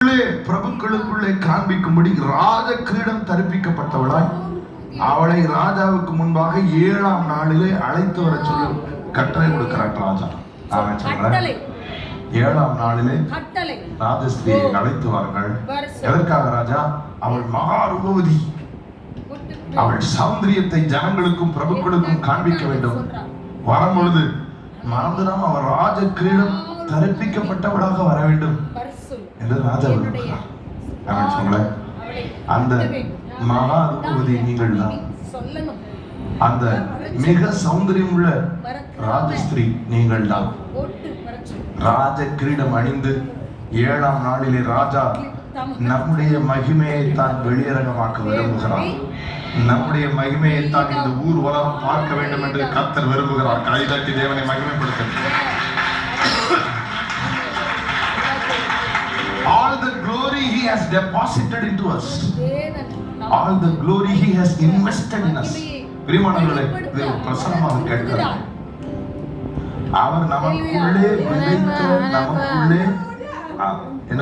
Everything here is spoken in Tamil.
பிரபுக்களுக்குள்ளே காண்பிக்கும்படி ராஜ கிரீடம் தரிப்பிக்கப்பட்டவளாய் அவளை ராஜாவுக்கு முன்பாக 7ஆம் நாளிலே அழைத்து வர சொல்லி கட்டளை கொடுக்கிறார் ராஜா. அவன் சொல்றான் 7ஆம் நாளிலே ராஜஸ்திரியை அழைத்து வாருங்கள். எதற்காக ராஜா? அவள் மகா ரூபவதி, அவள் சௌந்தரியத்தை ஜனங்களுக்கும் பிரபுக்களுக்கும் காண்பிக்க வேண்டும். வரும்பொழுது மறந்துடாம அவர் ராஜ கிரீடம் தரிப்பிக்கப்பட்டவளாக வர வேண்டும் என்று ராஜா விரும்புகிறார். அவன் சொல்ல அந்த மகா ரூபவதி நீங்கள் தான், அந்த மிக சௌந்தரியம் உள்ள ராஜஸ்திரீ நீங்கள் தான். ராஜ கிரீடம் அணிந்து 7ஆம் நாளிலே ராஜா நம்முடைய மகிமையை தான் வெளியரங்கமாக்க விரும்புகிறார். நம்முடைய மகிமையை தான் இந்த ஊர் உலகம் பார்க்க வேண்டும் என்று கர்த்தர் விரும்புகிறார். கைதட்டி தேவனை மகிமைப்படுத்த. All the glory he has deposited into us, all the glory he has invested in us. பிரியமானவர்களே, இது பிரசன்னமாக கேட்கிறார். அவர் நமக்குள்ளே விதைத்த நமக்குள்ளே